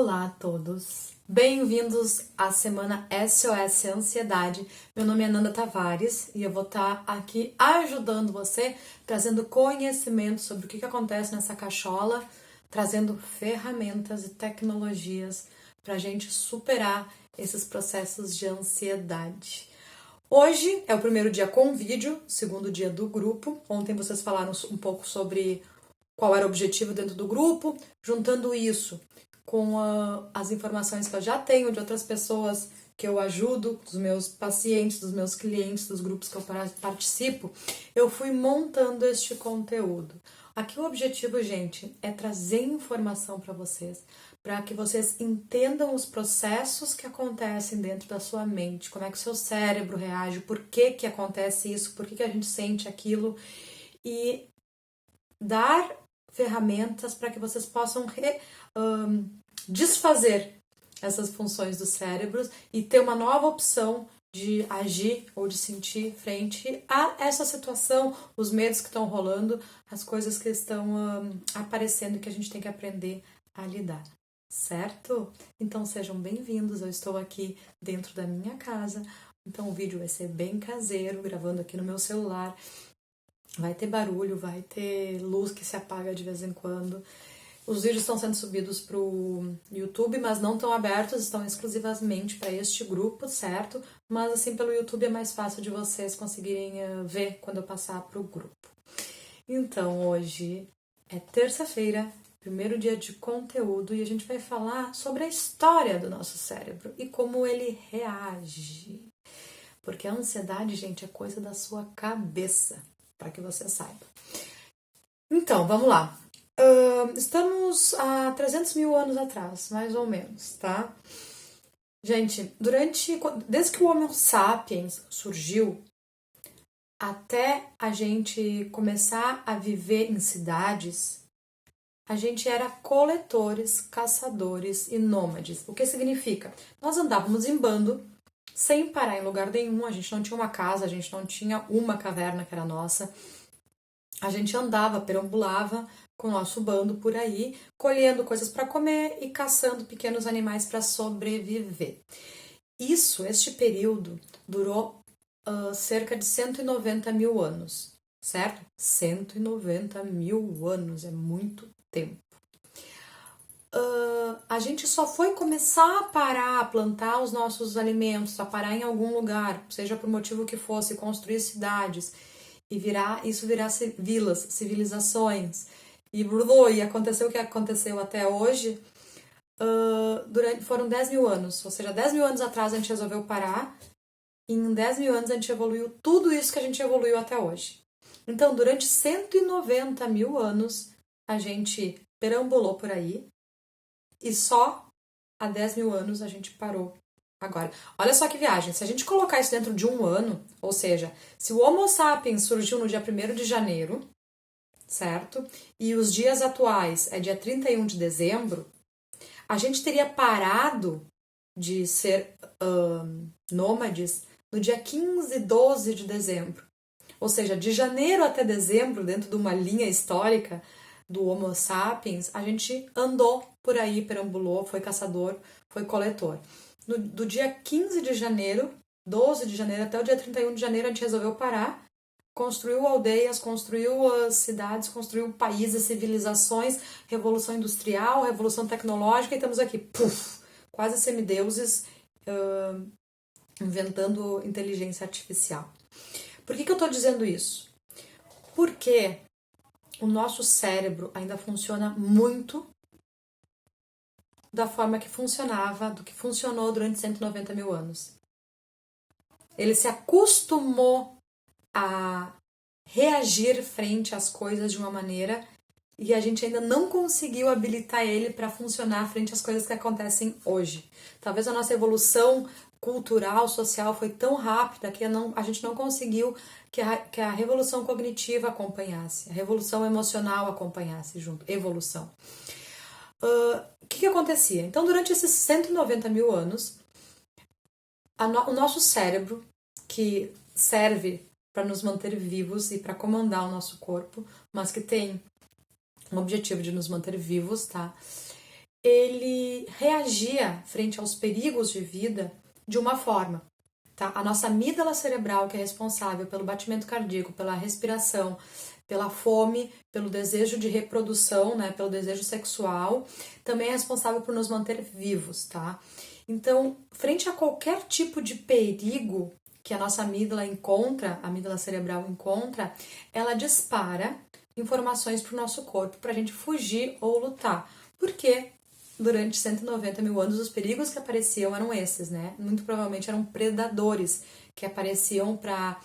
Olá a todos, bem-vindos à semana SOS Ansiedade. Meu nome é Nanda Tavares e eu vou estar aqui ajudando você, trazendo conhecimento sobre o que acontece nessa cachola, trazendo ferramentas e tecnologias para a gente superar esses processos de ansiedade. Hoje é o primeiro dia com vídeo, segundo dia do grupo. Ontem vocês falaram um pouco sobre qual era o objetivo dentro do grupo, juntando isso com as informações que eu já tenho de outras pessoas que eu ajudo, dos meus pacientes, dos meus clientes, dos grupos que eu participo, eu fui montando este conteúdo. Aqui o objetivo, gente, é trazer informação para que vocês entendam os processos que acontecem dentro da sua mente, como é que o seu cérebro reage, por que acontece isso, por que a gente sente aquilo, e dar ferramentas para que vocês possam desfazer essas funções dos cérebros e ter uma nova opção de agir ou de sentir frente a essa situação, os medos que estão rolando, as coisas que estão aparecendo que a gente tem que aprender a lidar, certo? Então sejam bem-vindos, eu estou aqui dentro da minha casa, então o vídeo vai ser bem caseiro, gravando aqui no meu celular. Vai ter barulho, vai ter luz que se apaga de vez em quando. Os vídeos estão sendo subidos para o YouTube, mas não estão abertos, estão exclusivamente para este grupo, certo? Mas assim, pelo YouTube é mais fácil de vocês conseguirem ver quando eu passar para o grupo. Então, hoje é terça-feira, primeiro dia de conteúdo, e a gente vai falar sobre a história do nosso cérebro e como ele reage. Porque a ansiedade, gente, é coisa da sua cabeça, para que você saiba. Então, vamos lá. Estamos há 300 mil anos atrás, mais ou menos, tá? Gente, desde que o Homo sapiens surgiu, até a gente começar a viver em cidades, a gente era coletores, caçadores e nômades. O que significa? Nós andávamos em bando, sem parar em lugar nenhum, a gente não tinha uma casa, a gente não tinha uma caverna que era nossa. A gente andava, perambulava com o nosso bando por aí, colhendo coisas para comer e caçando pequenos animais para sobreviver. Este período durou cerca de 190 mil anos, certo? 190 mil anos, é muito tempo. A gente só foi começar a parar, a plantar os nossos alimentos, a parar em algum lugar, seja por motivo que fosse, construir cidades, e isso virar vilas, civilizações, e aconteceu o que aconteceu até hoje, foram 10 mil anos, ou seja, 10 mil anos atrás a gente resolveu parar, e em 10 mil anos a gente evoluiu tudo isso que a gente evoluiu até hoje. Então, durante 190 mil anos, a gente perambulou por aí, e só há 10 mil anos a gente parou. Agora, olha só que viagem, se a gente colocar isso dentro de um ano, ou seja, se o Homo sapiens surgiu no dia 1º de janeiro, certo? E os dias atuais é dia 31 de dezembro, a gente teria parado de ser nômades no dia 15, 12 de dezembro. Ou seja, de janeiro até dezembro, dentro de uma linha histórica do Homo sapiens, a gente andou por aí, perambulou, foi caçador, foi coletor. Do dia 15 de janeiro, 12 de janeiro até o dia 31 de janeiro, a gente resolveu parar, construiu aldeias, construiu as cidades, construiu países, civilizações, revolução industrial, revolução tecnológica, e estamos aqui, quase semideuses, inventando inteligência artificial. Por que eu estou dizendo isso? Porque o nosso cérebro ainda funciona muito da forma que funcionava, do que funcionou durante 190 mil anos. Ele se acostumou a reagir frente às coisas de uma maneira e a gente ainda não conseguiu habilitar ele para funcionar frente às coisas que acontecem hoje. Talvez a nossa evolução cultural, social foi tão rápida que a gente não conseguiu que a revolução cognitiva acompanhasse, a revolução emocional acompanhasse junto, evolução. O que acontecia? Então, durante esses 190 mil anos, o nosso cérebro, que serve para nos manter vivos e para comandar o nosso corpo, mas que tem o objetivo de nos manter vivos, tá? ele reagia frente aos perigos de vida de uma forma. Tá? A nossa amígdala cerebral, que é responsável pelo batimento cardíaco, pela respiração, pela fome, pelo desejo de reprodução, né, pelo desejo sexual, também é responsável por nos manter vivos, tá? Então, frente a qualquer tipo de perigo que a nossa amígdala encontra, a amígdala cerebral encontra, ela dispara informações para o nosso corpo para a gente fugir ou lutar. Por quê? Durante 190 mil anos, os perigos que apareciam eram esses, né? Muito provavelmente eram predadores que apareciam para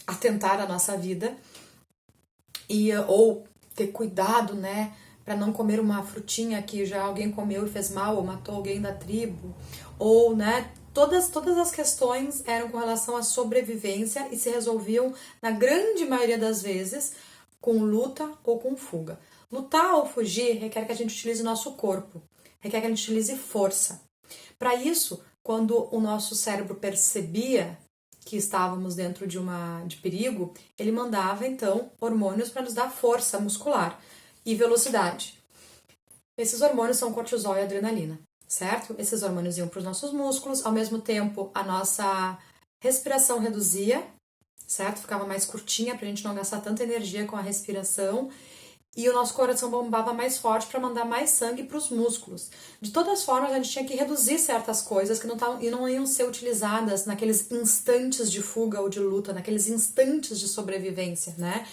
atentar à nossa vida ou ter cuidado, né? Para não comer uma frutinha que já alguém comeu e fez mal ou matou alguém da tribo, ou, né? Todas as questões eram com relação à sobrevivência e se resolviam, na grande maioria das vezes, com luta ou com fuga. Lutar ou fugir requer que a gente utilize o nosso corpo, requer que a gente utilize força. Para isso, quando o nosso cérebro percebia que estávamos dentro de perigo, ele mandava então hormônios para nos dar força muscular e velocidade. Esses hormônios são cortisol e adrenalina, certo? Esses hormônios iam para os nossos músculos, ao mesmo tempo a nossa respiração reduzia, certo? Ficava mais curtinha para a gente não gastar tanta energia com a respiração. E o nosso coração bombava mais forte para mandar mais sangue para os músculos. De todas as formas, a gente tinha que reduzir certas coisas que não iam ser utilizadas naqueles instantes de fuga ou de luta, naqueles instantes de sobrevivência, né?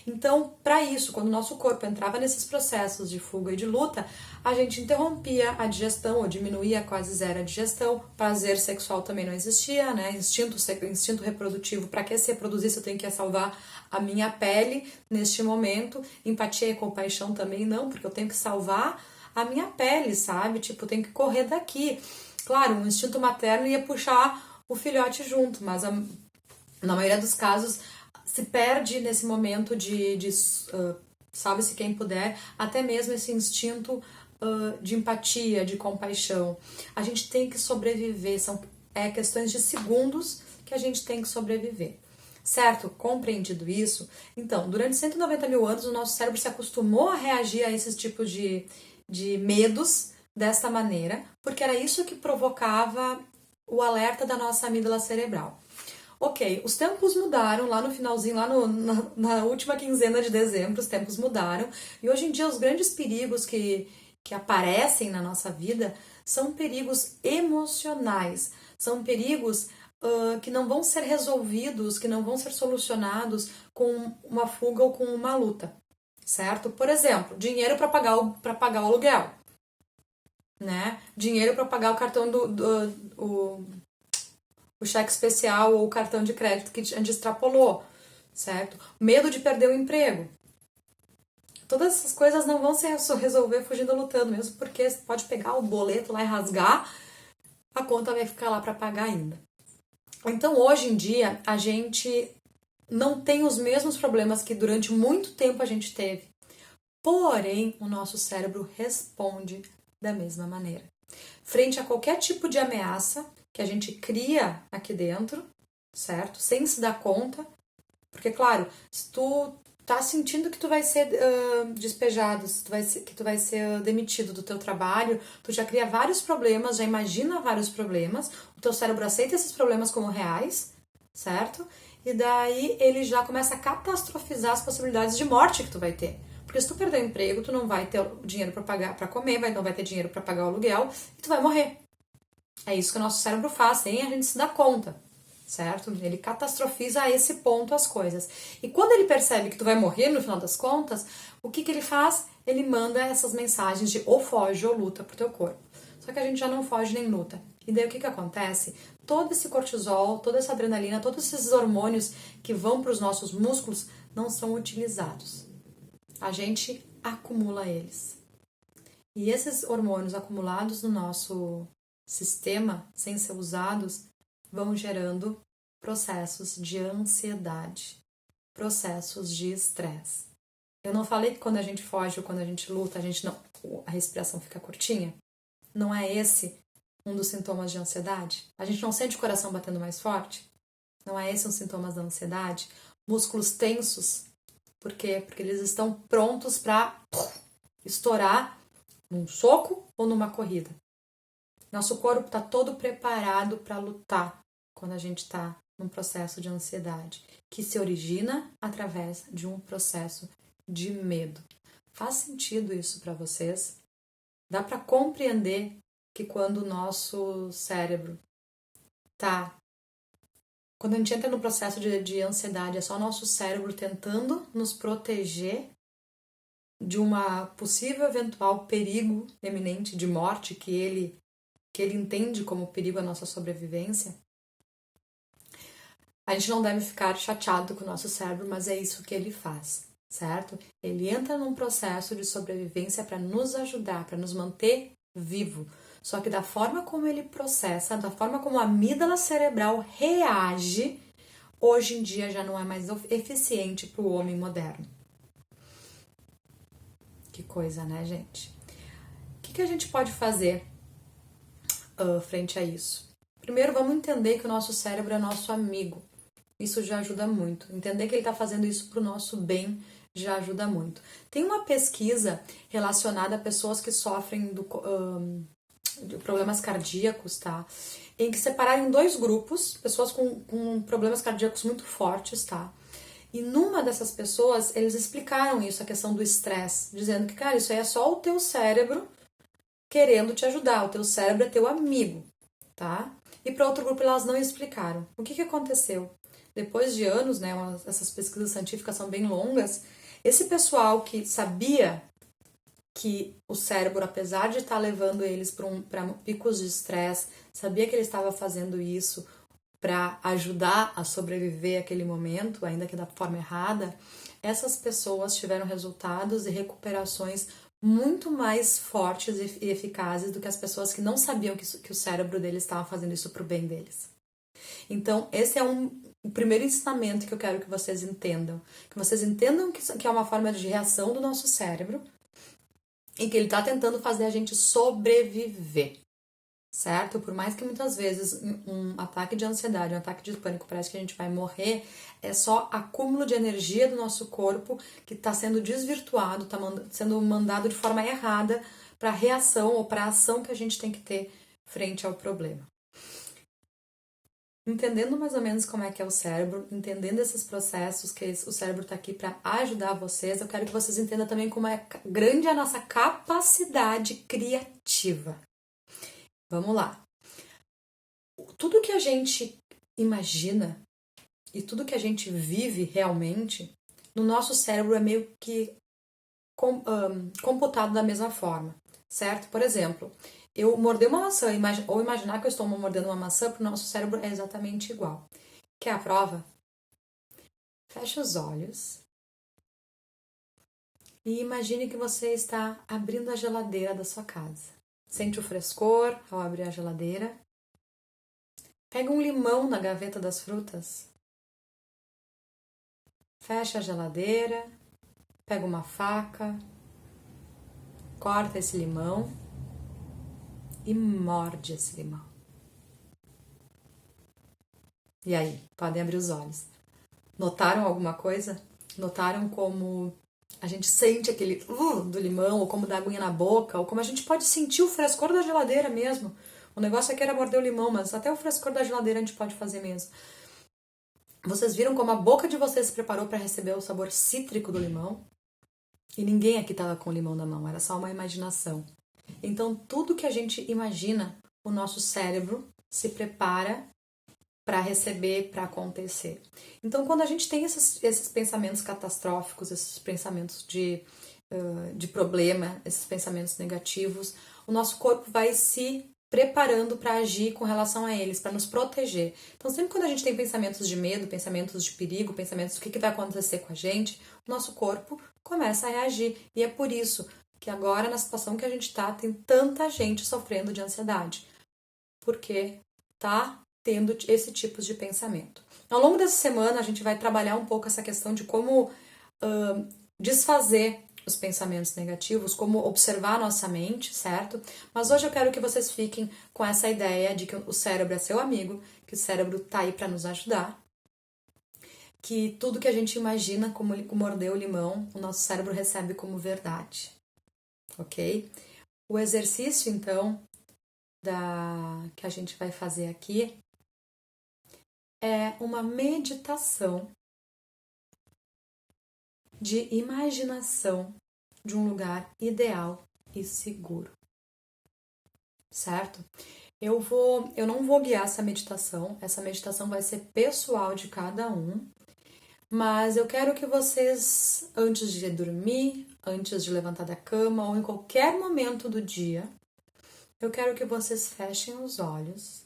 Então, para isso, quando o nosso corpo entrava nesses processos de fuga e de luta, a gente interrompia a digestão ou diminuía quase zero a digestão. Prazer sexual também não existia, né? Instinto reprodutivo, para que se reproduzisse eu tenho que salvar a minha pele neste momento. Empatia e compaixão também não, porque eu tenho que salvar a minha pele, sabe? Tipo, eu tenho que correr daqui. Claro, um instinto materno ia puxar o filhote junto, mas na maioria dos casos se perde nesse momento de salve-se quem puder, até mesmo esse instinto de empatia, de compaixão. A gente tem que sobreviver, são questões de segundos que a gente tem que sobreviver. Certo? Compreendido isso? Então, durante 190 mil anos, o nosso cérebro se acostumou a reagir a esses tipos de medos dessa maneira, porque era isso que provocava o alerta da nossa amígdala cerebral. Ok, os tempos mudaram lá no finalzinho, lá na última quinzena de dezembro, os tempos mudaram. E hoje em dia os grandes perigos que aparecem na nossa vida são perigos emocionais. São perigos que não vão ser resolvidos, que não vão ser solucionados com uma fuga ou com uma luta, certo? Por exemplo, dinheiro para pagar o aluguel, né? Dinheiro para pagar o cartão o cheque especial ou o cartão de crédito que a gente extrapolou, certo? Medo de perder o emprego. Todas essas coisas não vão se resolver fugindo ou lutando, mesmo porque você pode pegar o boleto lá e rasgar, a conta vai ficar lá para pagar ainda. Então, hoje em dia, a gente não tem os mesmos problemas que durante muito tempo a gente teve. Porém, o nosso cérebro responde da mesma maneira. Frente a qualquer tipo de ameaça que a gente cria aqui dentro, certo? Sem se dar conta. Porque, claro, se tu tá sentindo que tu vai ser despejado, que tu vai ser demitido do teu trabalho, tu já cria vários problemas, já imagina vários problemas, o teu cérebro aceita esses problemas como reais, certo? E daí ele já começa a catastrofizar as possibilidades de morte que tu vai ter. Porque se tu perder o emprego, tu não vai ter dinheiro para pagar, para comer, não vai ter dinheiro para pagar o aluguel e tu vai morrer. É isso que o nosso cérebro faz, sem a gente se dar conta, certo? Ele catastrofiza a esse ponto as coisas. E quando ele percebe que tu vai morrer no final das contas, o que ele faz? Ele manda essas mensagens de ou foge ou luta pro teu corpo. Só que a gente já não foge nem luta. E daí o que acontece? Todo esse cortisol, toda essa adrenalina, todos esses hormônios que vão para os nossos músculos não são utilizados. A gente acumula eles. E esses hormônios acumulados no nosso sistema, sem ser usados, vão gerando processos de ansiedade, processos de estresse. Eu não falei que quando a gente foge ou quando a gente luta, a respiração fica curtinha? Não é esse um dos sintomas de ansiedade? A gente não sente o coração batendo mais forte? Não é esse um sintoma da ansiedade? Músculos tensos? Por quê? Porque eles estão prontos para estourar num soco ou numa corrida. Nosso corpo está todo preparado para lutar quando a gente está num processo de ansiedade, que se origina através de um processo de medo. Faz sentido isso para vocês? Dá para compreender que quando o nosso cérebro tá... Quando a gente entra no processo de ansiedade, é só o nosso cérebro tentando nos proteger de uma possível eventual perigo eminente de morte que ele entende como perigo à nossa sobrevivência. A gente não deve ficar chateado com o nosso cérebro, mas é isso que ele faz, certo? Ele entra num processo de sobrevivência para nos ajudar, para nos manter vivo. Só que da forma como ele processa, da forma como a amígdala cerebral reage, hoje em dia já não é mais eficiente para o homem moderno. Que coisa, né, gente? O que a gente pode fazer frente a isso? Primeiro, vamos entender que o nosso cérebro é nosso amigo. Isso já ajuda muito. Entender que ele está fazendo isso para o nosso bem já ajuda muito. Tem uma pesquisa relacionada a pessoas que sofrem de problemas cardíacos, tá? Em que separaram em 2 grupos, pessoas com problemas cardíacos muito fortes, tá? E numa dessas pessoas, eles explicaram isso, a questão do estresse, dizendo que, cara, isso aí é só o teu cérebro querendo te ajudar, o teu cérebro é teu amigo, tá? E para outro grupo elas não explicaram. O que aconteceu? Depois de anos, né, essas pesquisas científicas são bem longas, esse pessoal que sabia que o cérebro, apesar de estar levando eles para picos de estresse, sabia que ele estava fazendo isso para ajudar a sobreviver aquele momento, ainda que da forma errada, essas pessoas tiveram resultados e recuperações muito mais fortes e eficazes do que as pessoas que não sabiam que o cérebro deles estava fazendo isso para o bem deles. Então, esse é o primeiro ensinamento que eu quero que vocês entendam. Que vocês entendam que é uma forma de reação do nosso cérebro e que ele está tentando fazer a gente sobreviver, certo? Por mais que muitas vezes um ataque de ansiedade, um ataque de pânico parece que a gente vai morrer, é só acúmulo de energia do nosso corpo que está sendo desvirtuado, está sendo mandado de forma errada para a reação ou para a ação que a gente tem que ter frente ao problema. Entendendo mais ou menos como é que é o cérebro, entendendo esses processos que o cérebro está aqui para ajudar vocês, eu quero que vocês entendam também como é grande a nossa capacidade criativa. Vamos lá. Tudo que a gente imagina e tudo que a gente vive realmente, no nosso cérebro é meio que computado da mesma forma, certo? Por exemplo, eu morder uma maçã ou imaginar que eu estou mordendo uma maçã, para o nosso cérebro é exatamente igual. Quer a prova? Feche os olhos e imagine que você está abrindo a geladeira da sua casa. Sente o frescor ao abrir a geladeira. Pega um limão na gaveta das frutas. Fecha a geladeira. Pega uma faca. Corta esse limão e morde esse limão. E aí, podem abrir os olhos. Notaram alguma coisa? Notaram como a gente sente aquele do limão, ou como dá aguinha na boca, ou como a gente pode sentir o frescor da geladeira mesmo. O negócio aqui era morder o limão, mas até o frescor da geladeira a gente pode fazer mesmo. Vocês viram como a boca de vocês se preparou para receber o sabor cítrico do limão? E ninguém aqui estava com o limão na mão, era só uma imaginação. Então, tudo que a gente imagina, o nosso cérebro se prepara para receber, para acontecer. Então, quando a gente tem esses pensamentos catastróficos, esses pensamentos de problema, esses pensamentos negativos, o nosso corpo vai se preparando para agir com relação a eles, para nos proteger. Então, sempre quando a gente tem pensamentos de medo, pensamentos de perigo, pensamentos do que vai acontecer com a gente, o nosso corpo começa a reagir. E é por isso que agora, na situação que a gente está, tem tanta gente sofrendo de ansiedade. Porque tá tendo esse tipo de pensamento. Ao longo dessa semana, a gente vai trabalhar um pouco essa questão de como desfazer os pensamentos negativos, como observar a nossa mente, certo? Mas hoje eu quero que vocês fiquem com essa ideia de que o cérebro é seu amigo, que o cérebro tá aí para nos ajudar, que tudo que a gente imagina como morder o limão, o nosso cérebro recebe como verdade, ok? O exercício, então, que a gente vai fazer aqui é uma meditação de imaginação de um lugar ideal e seguro, certo? Eu não vou guiar essa meditação vai ser pessoal de cada um, mas eu quero que vocês, antes de dormir, antes de levantar da cama ou em qualquer momento do dia, eu quero que vocês fechem os olhos,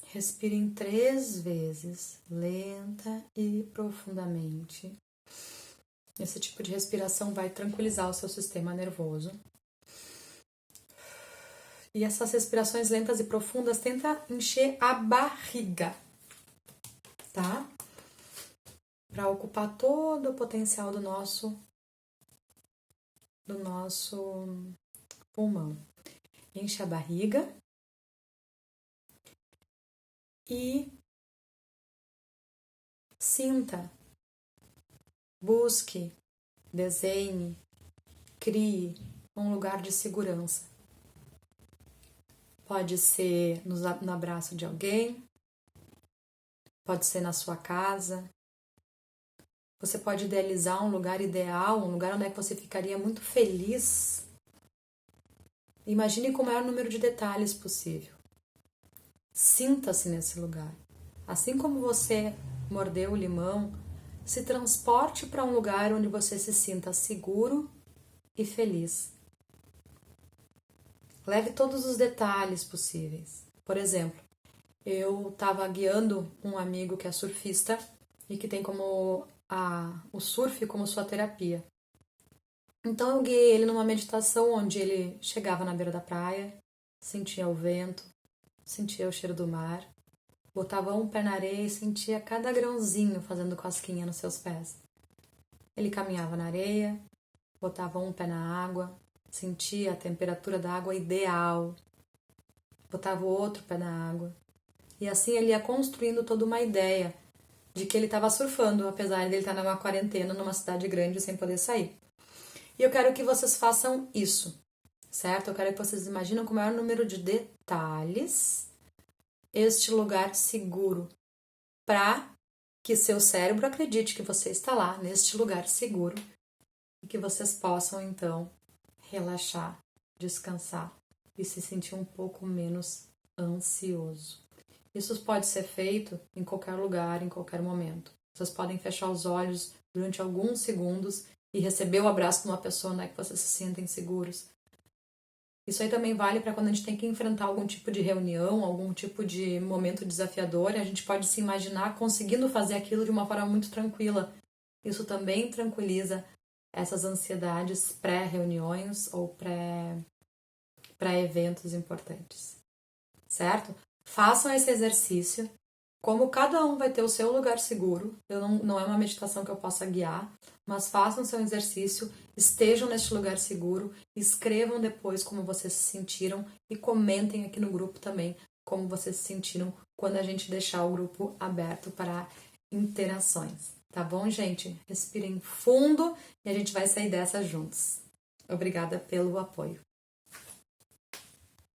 respirem 3 vezes, lenta e profundamente. Esse tipo de respiração vai tranquilizar o seu sistema nervoso. E essas respirações lentas e profundas, tenta encher a barriga, tá? Para ocupar todo o potencial do nosso pulmão. Enche a barriga e sinta, busque, desenhe, crie um lugar de segurança. Pode ser no abraço de alguém, pode ser na sua casa. Você pode idealizar um lugar ideal, um lugar onde é que você ficaria muito feliz. Imagine com o maior número de detalhes possível. Sinta-se nesse lugar. Assim como você mordeu o limão, se transporte para um lugar onde você se sinta seguro e feliz. Leve todos os detalhes possíveis. Por exemplo, eu estava guiando um amigo que é surfista e que tem como o surf como sua terapia. Então eu guiei ele numa meditação onde ele chegava na beira da praia, sentia o vento, sentia o cheiro do mar, botava um pé na areia e sentia cada grãozinho fazendo cosquinha nos seus pés. Ele caminhava na areia, botava um pé na água, sentia a temperatura da água ideal, botava o outro pé na água. E assim ele ia construindo toda uma ideia de que ele estava surfando, apesar de ele estar numa quarentena numa cidade grande sem poder sair. E eu quero que vocês façam isso, certo? Eu quero que vocês imaginem com o maior número de detalhes este lugar seguro, para que seu cérebro acredite que você está lá, neste lugar seguro, e que vocês possam, então, relaxar, descansar e se sentir um pouco menos ansioso. Isso pode ser feito em qualquer lugar, em qualquer momento. Vocês podem fechar os olhos durante alguns segundos e receber o abraço de uma pessoa, né, que vocês se sentem seguros. Isso aí também vale para quando a gente tem que enfrentar algum tipo de reunião, algum tipo de momento desafiador, e a gente pode se imaginar conseguindo fazer aquilo de uma forma muito tranquila. Isso também tranquiliza essas ansiedades pré-reuniões ou pré-eventos importantes, certo? Façam esse exercício. Como cada um vai ter o seu lugar seguro, não é uma meditação que eu possa guiar, mas façam seu exercício, estejam neste lugar seguro, escrevam depois como vocês se sentiram e comentem aqui no grupo também como vocês se sentiram quando a gente deixar o grupo aberto para interações. Tá bom, gente? Respirem fundo e a gente vai sair dessa juntos. Obrigada pelo apoio.